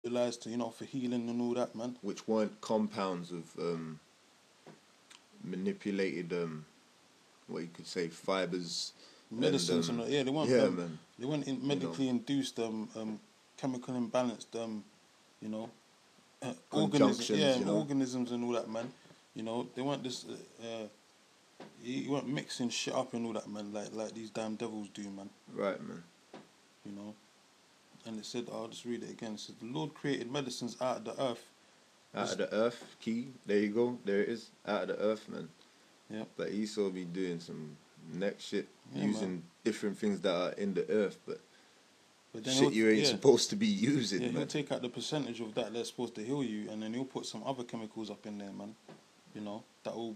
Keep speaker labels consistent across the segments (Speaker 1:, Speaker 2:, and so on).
Speaker 1: utilized to, for healing and all that, man.
Speaker 2: Which weren't compounds of manipulated, what you could say, fibers.
Speaker 1: Medicines and they weren't.
Speaker 2: Yeah, man.
Speaker 1: They weren't medically induced chemical imbalanced organisms. Organisms and all that, man. They weren't just. You weren't mixing shit up and all that, man. Like these damn devils do, man.
Speaker 2: Right, man.
Speaker 1: And it said, I'll just read it again. It said, the Lord created medicines out of the earth.
Speaker 2: Out of the earth, key. There you go. There it is. Out of the earth, man.
Speaker 1: Yeah.
Speaker 2: But Esau be doing some next shit, using
Speaker 1: man.
Speaker 2: different things that are in the earth, but
Speaker 1: then
Speaker 2: shit you ain't supposed to be using, man.
Speaker 1: He'll take out the percentage of that that's supposed to heal you, and then he'll put some other chemicals up in there, man. That will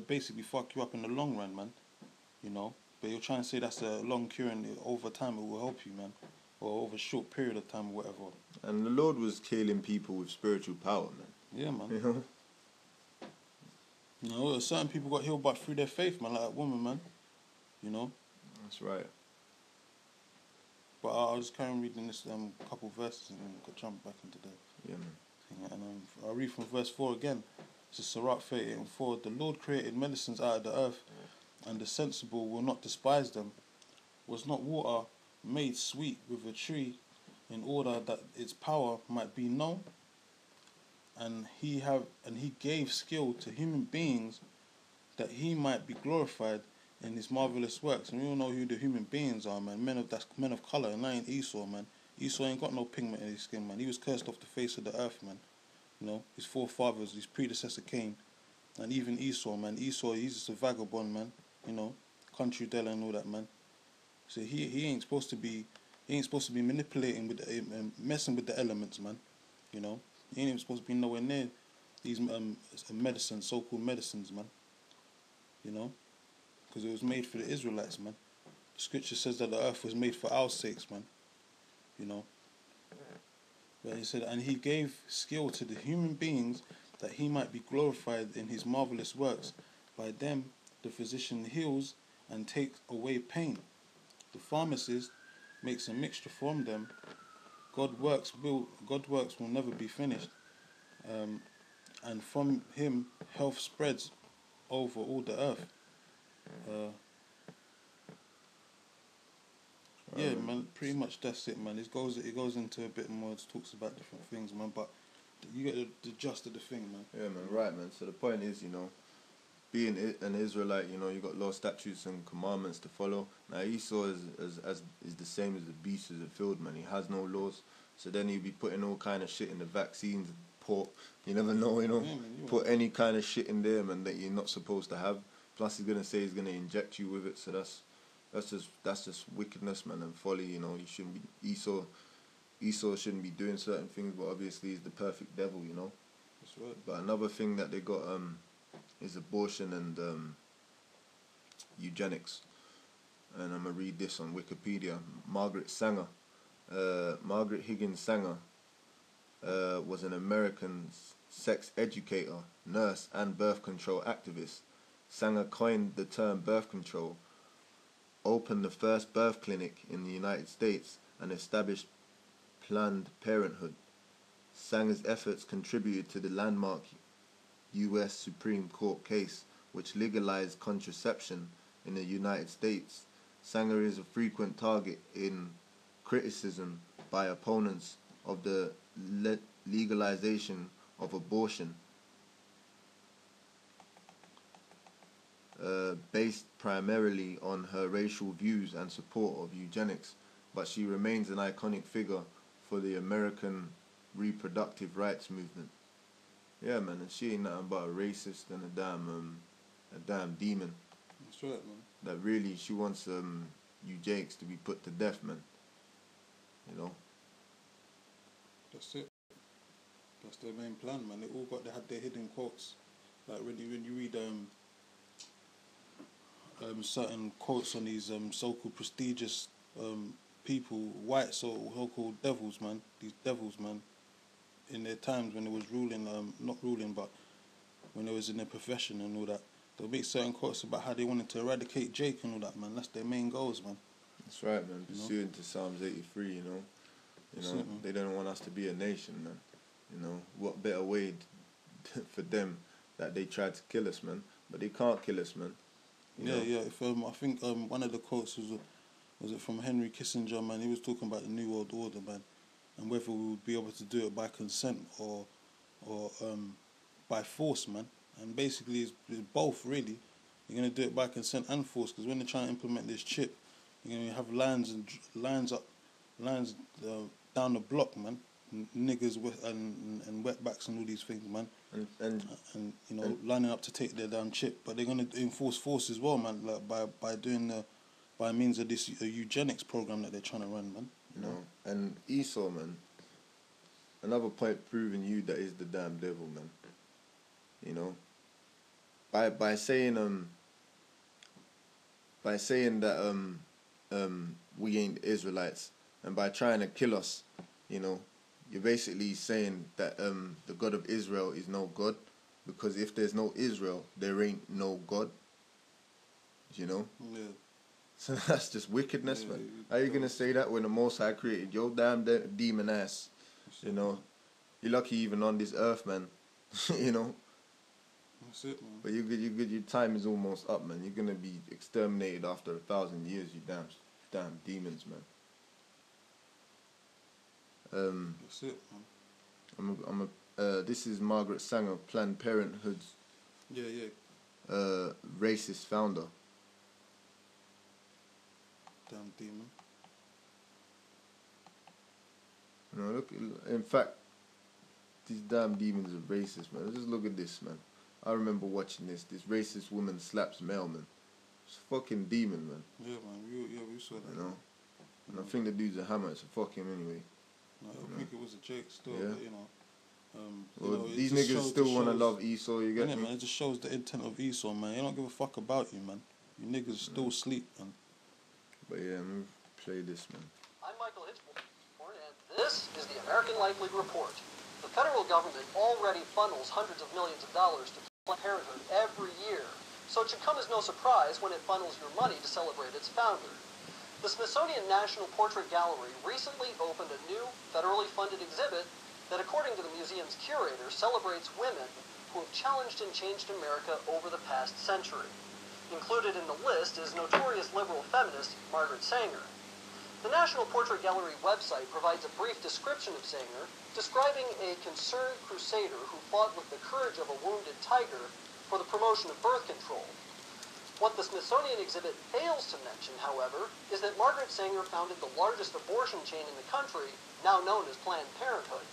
Speaker 1: basically fuck you up in the long run, man. But you're trying to say that's a long cure, and over time it will help you, man. Or over a short period of time or whatever.
Speaker 2: And the Lord was killing people with spiritual power, man.
Speaker 1: Yeah, man. Certain people got healed but through their faith, man, like that woman, man.
Speaker 2: That's right.
Speaker 1: But I'll just carry on reading this couple verses and then go jump back into the
Speaker 2: yeah, man.
Speaker 1: And I'll read from verse 4 again. It's Sirach 38:4. The Lord created medicines out of the earth, and the sensible will not despise them. Was not water made sweet with a tree in order that its power might be known? And he gave skill to human beings that he might be glorified in his marvelous works. And we all know who the human beings are, man. Men of color, and that ain't Esau, man. Esau ain't got no pigment in his skin, man. He was cursed off the face of the earth, man. His forefathers, his predecessor Cain, and even Esau, man. Esau, he's just a vagabond, man. Country dweller and all that, man. So he ain't supposed to be manipulating with messing with the elements, man. He ain't even supposed to be nowhere near these medicines, so-called medicines, man. Because it was made for the Israelites, man. The scripture says that the earth was made for our sakes, man. But he said, and he gave skill to the human beings that he might be glorified in his marvelous works. By them, the physician heals and takes away pain. The pharmacist makes a mixture from them. God's works will never be finished. And from him, health spreads over all the earth. Yeah, man. Pretty much that's it, man. It goes into a bit more. It talks about different things, man. But you get the gist of the thing, man.
Speaker 2: Yeah, man. Right, man. So the point is, being an Israelite, you got law, statutes, and commandments to follow. Now Esau is the same as the beast of the field, man. He has no laws. So then he'll be putting all kind of shit in the vaccines, pork. You never know,
Speaker 1: Yeah, man,
Speaker 2: put any kind of shit in there, man, that you're not supposed to have. Plus, he's gonna say he's gonna inject you with it. So that's just wickedness, man, and folly. You shouldn't be Esau shouldn't be doing certain things, but obviously he's the perfect devil,
Speaker 1: That's right.
Speaker 2: But another thing that they got is abortion and eugenics. And I'm gonna read this on Wikipedia. Margaret Higgins Sanger was an American sex educator, nurse, and birth control activist. Sanger coined the term birth control, opened the first birth clinic in the United States, and established Planned Parenthood. Sanger's efforts contributed to the landmark U.S. Supreme Court case which legalized contraception in the United States. Sanger is a frequent target in criticism by opponents of the legalization of abortion, based primarily on her racial views and support of eugenics, but she remains an iconic figure for the American reproductive rights movement. Yeah, man, and she ain't nothing but a racist and a damn demon.
Speaker 1: That's right, man.
Speaker 2: That really, she wants eugenics to be put to death, man.
Speaker 1: That's it. That's their main plan, man. They had their hidden quotes. Like when you read certain quotes on these so-called prestigious people, white so-called devils, man. These devils, man. In their times when they was ruling, not ruling, but when they was in their profession and all that, they'll make certain quotes about how they wanted to eradicate Jake and all that, man. That's their main goals, man.
Speaker 2: That's right, man. Pursuant to Psalms 83, You know, they don't want us to be a nation, man. You know, what better way for them that they tried to kill us, man? But they can't kill us, man. You know?
Speaker 1: If I think one of the quotes was it from Henry Kissinger, man. He was talking about the New World Order, man, and whether we would be able to do it by consent or by force, man. And basically, it's both, really. You're gonna do it by consent and force, because when they're trying to implement this chip, you're gonna have lines down the block, man. Niggas and wetbacks and all these things, man. And you know, lining up to take their damn chip, but they're gonna enforce force as well, man. Like by means of this eugenics program that they're trying to run, man. You know.
Speaker 2: And Esau, man. Another point proving you that is the damn devil, man. You know. By saying that we ain't Israelites, and by trying to kill us, you know, you're basically saying that the God of Israel is no God, because if there's no Israel, there ain't no God. You know?
Speaker 1: Yeah.
Speaker 2: So that's just wickedness, man. How you gonna say that when the Most High created your damn demon ass? You know? You're lucky even on this earth, man. You know?
Speaker 1: That's it, man.
Speaker 2: But your time is almost up, man. You're gonna be exterminated after 1,000 years, you damn demons, man.
Speaker 1: That's it, man.
Speaker 2: This is Margaret Sanger, Planned Parenthood's racist founder.
Speaker 1: Damn demon.
Speaker 2: You know, look. In fact, these damn demons are racist, man. Just look at this, man. I remember watching this. This racist woman slaps male, man. It's a fucking demon, man.
Speaker 1: Yeah, man. We saw that.
Speaker 2: You know. And I think the dude's a hammer, so fuck him anyway.
Speaker 1: No, I think it was a joke still,
Speaker 2: yeah.
Speaker 1: but, you know.
Speaker 2: These niggas still want to love Esau, you get me?
Speaker 1: Man, it just shows the intent of Esau, man. They don't give a fuck about you, man. You niggas still sleep, man.
Speaker 2: But yeah, I'm gonna play this, man.
Speaker 3: I'm Michael Hitchborn, and this is the American Life League Report. The federal government already funnels hundreds of millions of dollars to Planned Parenthood every year, so it should come as no surprise when it funnels your money to celebrate its founder. The Smithsonian National Portrait Gallery recently opened a new, federally funded exhibit that, according to the museum's curator, celebrates women who have challenged and changed America over the past century. Included in the list is notorious liberal feminist Margaret Sanger. The National Portrait Gallery website provides a brief description of Sanger, describing a concerned crusader who fought with the courage of a wounded tiger for the promotion of birth control. What the Smithsonian exhibit fails to mention, however, is that Margaret Sanger founded the largest abortion chain in the country, now known as Planned Parenthood.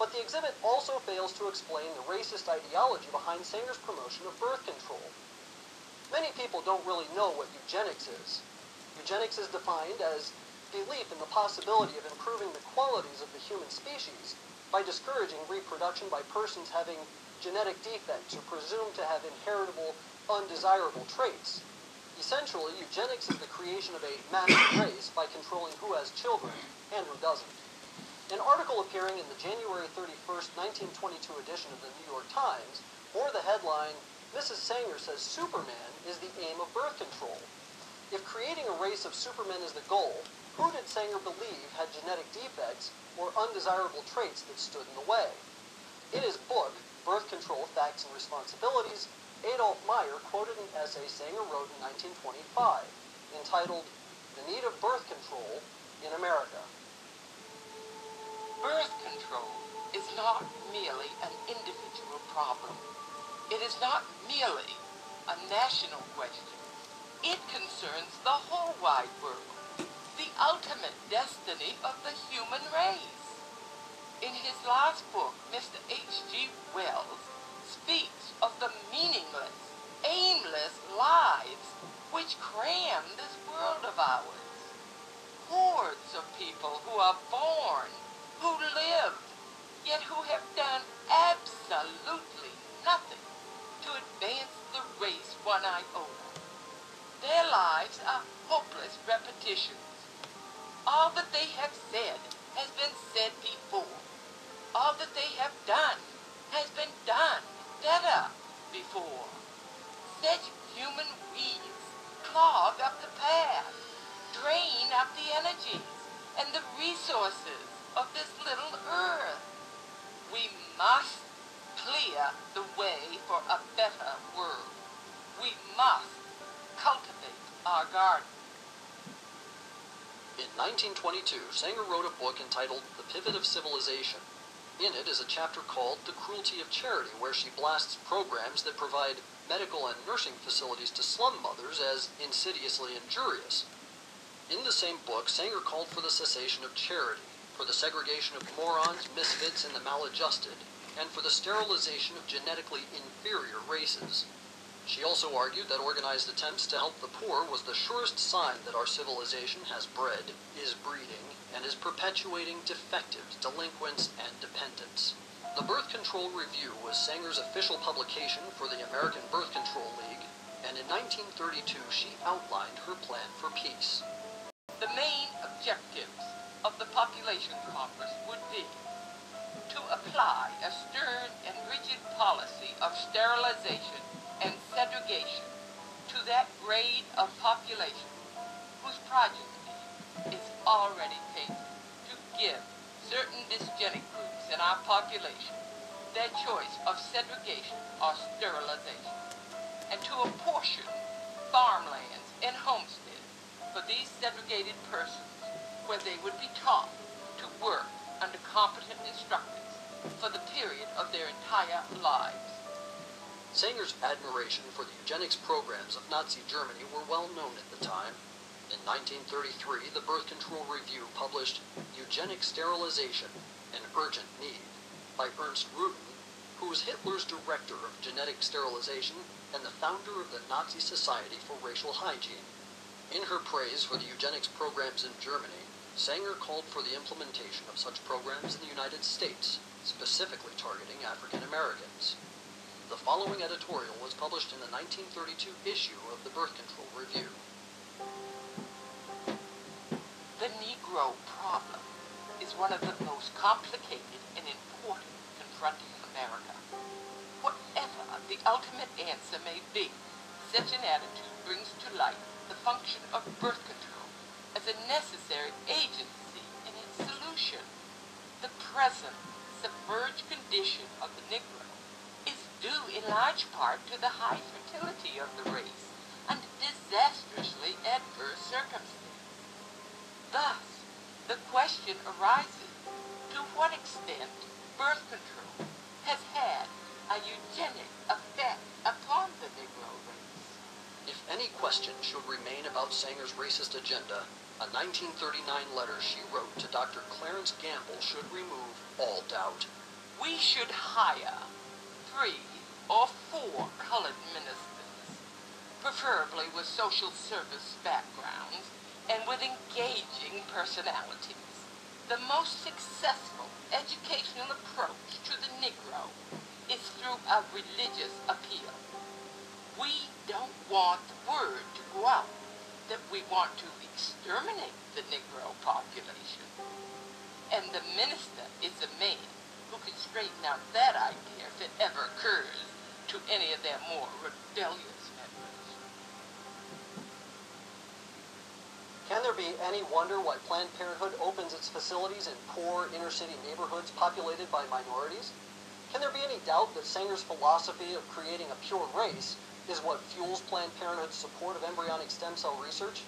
Speaker 3: But the exhibit also fails to explain the racist ideology behind Sanger's promotion of birth control. Many people don't really know what eugenics is. Eugenics is defined as belief in the possibility of improving the qualities of the human species by discouraging reproduction by persons having genetic defects or presumed to have inheritable, undesirable traits. Essentially, eugenics is the creation of a master race by controlling who has children and who doesn't. An article appearing in the January 31st, 1922 edition of the New York Times bore the headline, "Mrs. Sanger says Superman is the aim of birth control." If creating a race of supermen is the goal, who did Sanger believe had genetic defects or undesirable traits that stood in the way? In his book, Birth Control, Facts and Responsibilities, Adolf Meyer quoted an essay Sanger wrote in 1925, entitled, "The Need of Birth Control in America."
Speaker 4: Birth control is not merely an individual problem. It is not merely a national question. It concerns the whole wide world, the ultimate destiny of the human race. In his last book, Mr. H.G. Wells speaks of the meaningless, aimless lives which cram this world of ours. Hordes of people who are born, who lived, yet who have done absolutely nothing to advance the race one iota. Their lives are hopeless repetitions. All that they have said has been said before. All that they have done has been done better before. Such human weeds clog up the path, drain up the energies and the resources of this little earth. We must clear the way for a better world. We must cultivate our garden.
Speaker 3: In 1922, Sanger wrote a book entitled The Pivot of Civilization. In it is a chapter called The Cruelty of Charity, where she blasts programs that provide medical and nursing facilities to slum mothers as insidiously injurious. In the same book, Sanger called for the cessation of charity, for the segregation of morons, misfits, and the maladjusted, and for the sterilization of genetically inferior races. She also argued that organized attempts to help the poor was the surest sign that our civilization has bred, is breeding, and is perpetuating defectives, delinquents, and dependents. The Birth Control Review was Sanger's official publication for the American Birth Control League, and in 1932 she outlined her plan for peace.
Speaker 4: The main objectives of the Population Congress would be to apply a stern and rigid policy of sterilization and segregation to that grade of population whose progeny is already taken, to give certain dysgenic groups in our population their choice of segregation or sterilization, and to apportion farmlands and homesteads for these segregated persons where they would be taught to work under competent instructors for the period of their entire lives.
Speaker 3: Sanger's admiration for the eugenics programs of Nazi Germany were well known at the time. In 1933, the Birth Control Review published Eugenic Sterilization, an Urgent Need, by Ernst Rudin, who was Hitler's director of genetic sterilization and the founder of the Nazi Society for Racial Hygiene. In her praise for the eugenics programs in Germany, Sanger called for the implementation of such programs in the United States, specifically targeting African Americans. The following editorial was published in the 1932 issue of the Birth Control Review.
Speaker 4: The Negro problem is one of the most complicated and important confronting America. Whatever the ultimate answer may be, such an attitude brings to light the function of birth control as a necessary agency in its solution. The present submerged condition of the Negro is due in large part to the high fertility of the race under disastrously adverse circumstances. Thus, the question arises, to what extent birth control has had a eugenic effect upon the Negro race?
Speaker 3: If any question should remain about Sanger's racist agenda, a 1939 letter she wrote to Dr. Clarence Gamble should remove all doubt.
Speaker 4: We should hire 3 or 4 colored ministers, preferably with social service backgrounds and with engaging personalities. The most successful educational approach to the Negro is through a religious appeal. We don't want the word to go out that we want to exterminate the Negro population. And the minister is a man who can straighten out that idea if it ever occurs to any of their more rebellious members.
Speaker 3: Can there be any wonder why Planned Parenthood opens its facilities in poor inner-city neighborhoods populated by minorities? Can there be any doubt that Sanger's philosophy of creating a pure race is what fuels Planned Parenthood's support of embryonic stem cell research?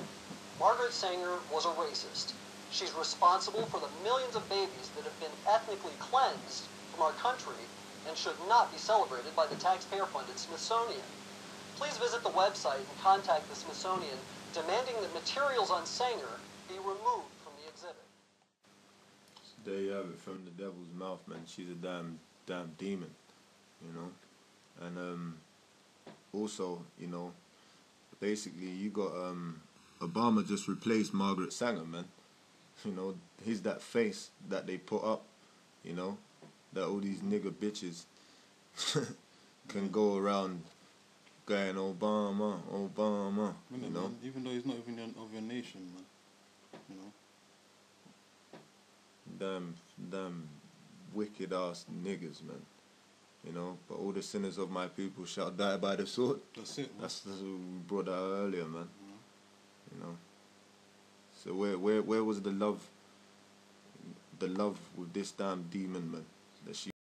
Speaker 3: Margaret Sanger was a racist. She's responsible for the millions of babies that have been ethnically cleansed from our country and should not be celebrated by the taxpayer-funded Smithsonian. Please visit the website and contact the Smithsonian demanding that materials on Sanger be removed from the exhibit.
Speaker 2: There you have it, from the devil's mouth, man. She's a damn demon, you know. And also, you know, basically you got Obama just replaced Margaret Sanger, man. You know, he's that face that they put up, you know, that all these nigger bitches can go around going Obama, you know.
Speaker 1: Even though he's not even of your nation, man. You know.
Speaker 2: Damn wicked ass niggas, man. You know, but all the sinners of my people shall die by the sword.
Speaker 1: That's it, man.
Speaker 2: That's what we brought out earlier, man. You know. So where was the love the love with this damn demon, man, that she